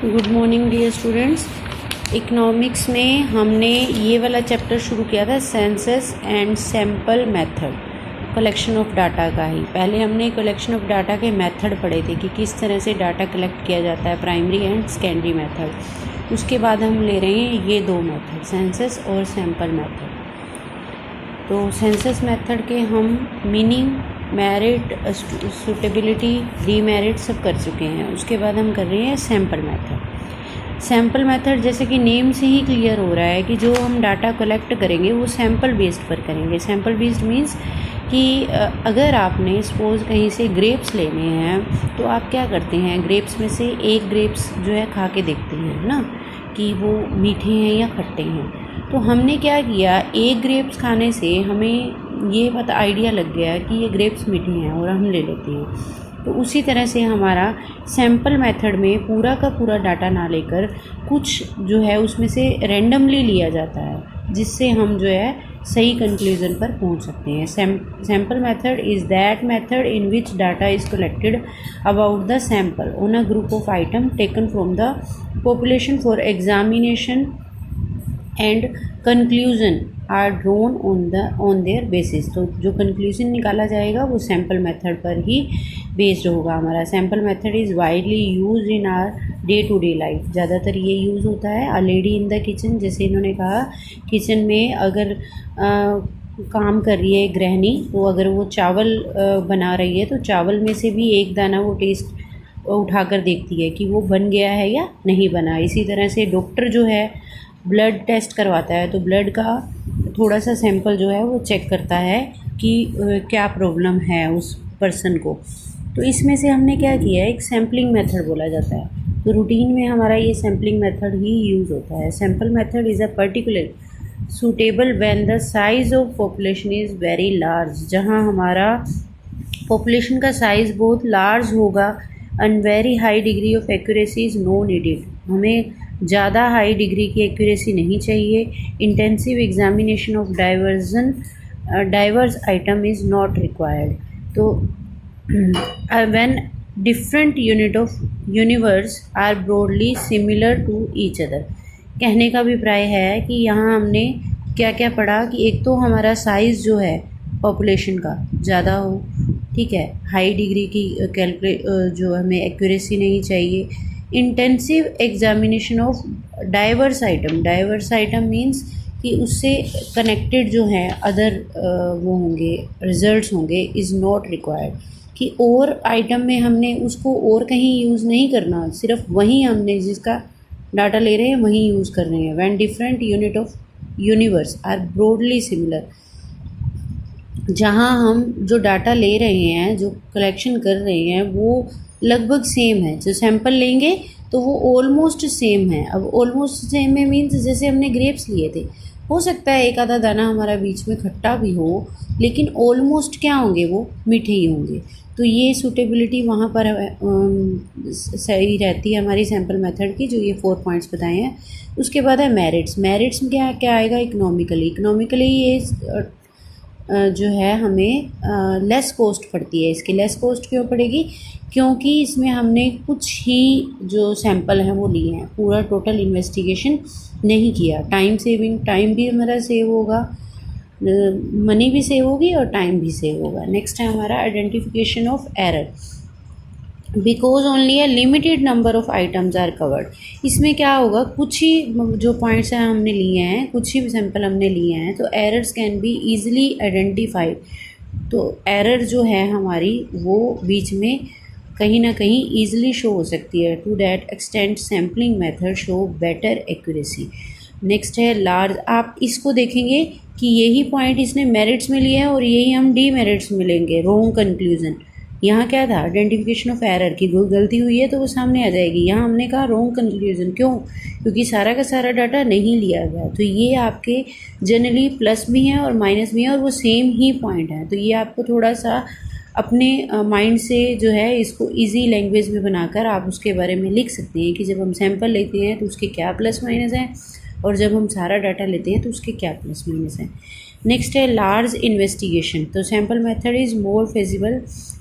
Good morning dear students. Economics में हमने ये वाला चैप्टर शुरू किया था, census and sample method, collection of data का ही। पहले हमने कलेक्शन ऑफ डाटा के मेथड पढ़े थे कि किस तरह से डाटा कलेक्ट किया जाता है, प्राइमरी एंड सेकेंडरी मेथड। उसके बाद हम ले रहे हैं ये दो मेथड, सेंसस और सैम्पल मेथड। तो सेंसस मेथड के हम मीनिंग, मेरिट, सूटेबिलिटी, डीमेरिट सब कर चुके हैं। उसके बाद हम कर रहे हैं सैम्पल मेथड। सैम्पल मेथड जैसे कि नेम से ही क्लियर हो रहा है कि जो हम डाटा कलेक्ट करेंगे वो सैम्पल बेस्ड पर करेंगे। सैम्पल बेस्ड मीन्स कि अगर आपने सपोज़ कहीं से ग्रेप्स लेने हैं तो आप क्या करते हैं, ग्रेप्स में से एक ग्रेप्स जो है खा के देखते हैं ना कि वो मीठे हैं या खट्टे हैं। तो हमने क्या किया, एक ग्रेप्स खाने से हमें ये पता आइडिया लग गया कि ये ग्रेप्स मीठे हैं और हम ले लेते हैं। तो उसी तरह से हमारा सैम्पल मेथड में पूरा का पूरा डाटा ना लेकर कुछ जो है उसमें से रैंडमली लिया जाता है, जिससे हम जो है सही कंक्लूजन पर पहुंच सकते हैं। Sample method is that method in which data is collected about the sample on a group of item taken from the population for examination and conclusion are drawn on their basis. तो जो conclusion निकाला जाएगा वो sample method पर ही based होगा हमारा। Sample method is widely use in our day to day life. ज़्यादातर ये यूज़ होता है a lady in the kitchen, जैसे इन्होंने कहा किचन में अगर काम कर रही है गृहिणी, तो अगर वो चावल बना रही है तो चावल में से भी एक दाना वो टेस्ट उठाकर देखती है कि वो बन गया है या नहीं बना। इसी तरह से डॉक्टर जो है ब्लड टेस्ट करवाता है तो ब्लड का थोड़ा सा सैंपल जो है वो चेक करता है कि क्या प्रॉब्लम है उस पर्सन को। तो इसमें से हमने क्या किया है, एक सैम्पलिंग मेथड बोला जाता है। तो रूटीन में हमारा ये सैम्पलिंग मेथड ही यूज़ होता है। Sample method is a particular suitable when the size of population is very large. जहाँ हमारा पॉपुलेशन का साइज़ बहुत लार्ज होगा and very high degree of accuracy is no needed. हमें ज़्यादा हाई डिग्री की एक्यूरेसी नहीं चाहिए। Intensive examination of diverse item is not required. तो when different unit of universe are broadly similar to each other. कहने का अभिप्राय है कि यहाँ हमने क्या क्या पढ़ा कि एक तो हमारा साइज़ जो है पॉपुलेशन का ज़्यादा हो, ठीक है, हाई डिग्री की जो हमें एक्यूरेसी नहीं चाहिए। Intensive examination of diverse item means कि उससे कनेक्टेड जो हैं अदर वो होंगे, रिजल्ट्स होंगे, इज़ नॉट रिक्वायर्ड। कि और आइटम में हमने उसको और कहीं यूज़ नहीं करना, सिर्फ वहीं हमने जिसका डाटा ले रहे हैं वहीं यूज़ कर रहे हैं। When different unit of universe are broadly similar, जहाँ हम जो डाटा ले रहे हैं, जो कलेक्शन कर रहे हैं वो लगभग सेम है। जो सैंपल लेंगे तो वो ऑलमोस्ट सेम है। अब ऑलमोस्ट सेम है मीन्स जैसे हमने ग्रेप्स लिए थे, हो सकता है एक आधा दाना हमारा बीच में खट्टा भी हो, लेकिन ऑलमोस्ट क्या होंगे, वो मीठे ही होंगे। तो ये सूटेबिलिटी वहाँ पर सही रहती है हमारी सैंपल मेथड की, जो ये 4 पॉइंट्स बताए हैं। उसके बाद है मेरिट्स। मेरिट्स में क्या क्या आएगा, इकोनॉमिकली ये जो है हमें लेस कॉस्ट पड़ती है। इसकी लेस कॉस्ट क्यों पड़ेगी, क्योंकि इसमें हमने कुछ ही जो सैंपल हैं वो लिए हैं, पूरा टोटल इन्वेस्टिगेशन नहीं किया। टाइम सेविंग, टाइम भी हमारा सेव होगा, मनी भी सेव होगी और टाइम भी सेव होगा। नेक्स्ट है हमारा identification of error. Because only a limited number of items are covered. इसमें क्या होगा, कुछ ही जो पॉइंट्स हैं हमने लिए हैं, कुछ ही सैंपल हमने लिए हैं, तो errors can be easily identified. तो एरर जो है हमारी वो बीच में कहीं ना कहीं ईजिली शो हो सकती है। To that extent sampling method show better accuracy. Next है लार्ज। आप इसको देखेंगे कि यही पॉइंट इसने मेरिट्स में लिया है और यही हम डीमेरिट्स में लेंगे। Wrong conclusion. यहाँ क्या था, आइडेंटिफिकेशन ऑफ एरर की गलती हुई है तो वो सामने आ जाएगी। यहाँ हमने कहा रॉन्ग कंक्लूजन, क्यों, क्योंकि सारा का सारा डाटा नहीं लिया गया। तो ये आपके जनरली प्लस भी हैं और माइनस भी हैं और वो सेम ही पॉइंट है। तो ये आपको थोड़ा सा अपने माइंड से जो है इसको इजी लैंग्वेज में बनाकर आप उसके बारे में लिख सकते हैं कि जब हम सैंपल लेते हैं तो उसके क्या प्लस माइनस हैं और जब हम सारा डाटा लेते हैं तो उसके क्या प्लस माइनस हैं। नेक्स्ट है लार्ज इन्वेस्टिगेशन। तो sample method is more feasible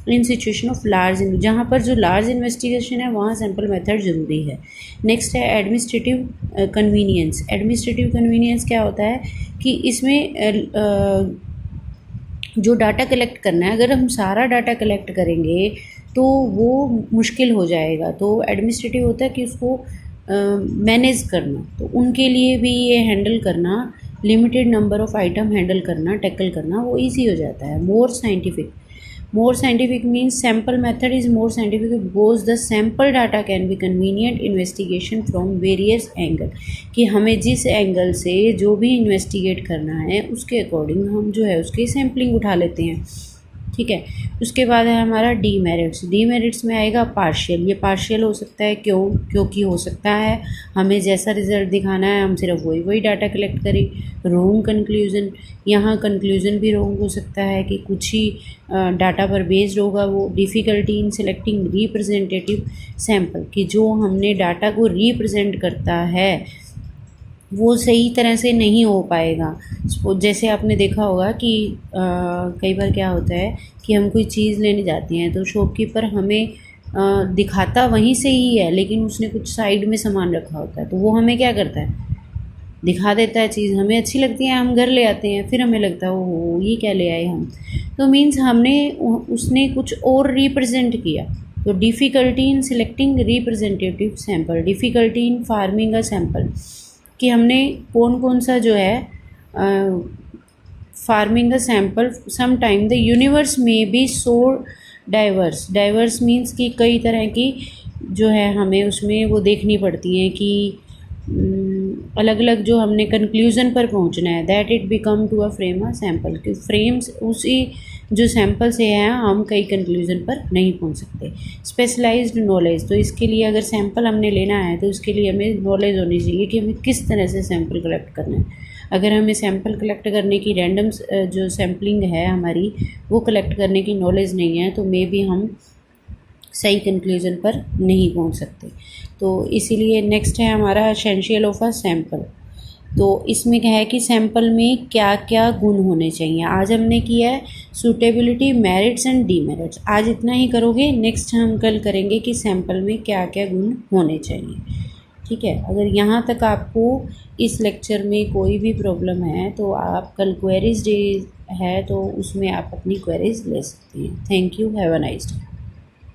in situation of large, जहाँ पर जो लार्ज इन्वेस्टिगेशन है वहाँ सैम्पल मेथड ज़रूरी है। नेक्स्ट है एडमिनिस्ट्रेटिव कन्वीनियंस। एडमिनिस्ट्रेटिव कन्वीनियंस क्या होता है कि इसमें जो डाटा कलेक्ट करना है, अगर हम सारा डाटा कलेक्ट करेंगे तो वो मुश्किल हो जाएगा। तो एडमिनिस्ट्रेटिव होता है कि उसको मैनेज करना, तो उनके लिए भी ये हैंडल करना, limited number of item handle करना, टैकल करना, वो ईजी हो जाता है। More scientific means sample method is more scientific because the sample data can be convenient investigation from various angle, कि हमें जिस एंगल से जो भी इन्वेस्टिगेट करना है उसके अकॉर्डिंग हम जो है उसकी सैम्पलिंग उठा लेते हैं। ठीक है, उसके बाद है हमारा डीमेरिट्स। डीमेरिट्स में आएगा पार्शियल। ये पार्शियल हो सकता है क्योंकि हो सकता है हमें जैसा रिजल्ट दिखाना है हम सिर्फ वही डाटा कलेक्ट करें। रोंग कंक्लूजन, यहाँ कंक्लूजन भी रोंग हो सकता है कि कुछ ही डाटा पर बेस्ड होगा वो। Difficulty in selecting representative sample, कि जो हमने डाटा को रिप्रेजेंट करता है वो सही तरह से नहीं हो पाएगा। जैसे आपने देखा होगा कि कई बार क्या होता है कि हम कोई चीज़ लेने जाते हैं तो शॉपकीपर हमें दिखाता वहीं से ही है, लेकिन उसने कुछ साइड में सामान रखा होता है, तो वो हमें क्या करता है, दिखा देता है चीज़, हमें अच्छी लगती है, हम घर ले आते हैं, फिर हमें लगता है ओहो ये क्या ले आए हम। तो मीन्स उसने कुछ और रिप्रेजेंट किया। तो difficulty in selecting representative sample, difficulty in forming a sample, कि हमने कौन सा जो है forming the sample. Some time the universe में बी सो डाइवर्स मीन्स कि कई तरह की जो है हमें उसमें वो देखनी पड़ती हैं कि अलग अलग जो हमने कंक्लूज़न पर पहुंचना है, that it become to a frame a sample, कि फ्रेम्स उसी जो सैम्पल से हैं हम कई कंक्लूज़न पर नहीं पहुंच सकते। स्पेशलाइज्ड नॉलेज, तो इसके लिए अगर सैम्पल हमने लेना है तो उसके लिए हमें नॉलेज होनी चाहिए कि हमें किस तरह से सैम्पल कलेक्ट करना है। अगर हमें सैम्पल कलेक्ट करने की रैंडम जो सैम्पलिंग है हमारी वो कलेक्ट करने की नॉलेज नहीं है तो मे बी हम सही कंक्लूज़न पर नहीं पहुंच सकते। तो इसीलिए नेक्स्ट है हमारा एसेंशियल ऑफ अ सैम्पल। तो इसमें क्या है कि सैम्पल में क्या क्या गुण होने चाहिए। आज हमने किया है सूटेबिलिटी, मेरिट्स एंड डीमेरिट्स। आज इतना ही करोगे, नेक्स्ट हम कल करेंगे कि सैम्पल में क्या क्या गुण होने चाहिए। ठीक है, अगर यहाँ तक आपको इस लेक्चर में कोई भी प्रॉब्लम है तो आप कल क्वेरीज डे है तो उसमें आप अपनी क्वेरीज ले सकते हैं। Thank you, have a nice day.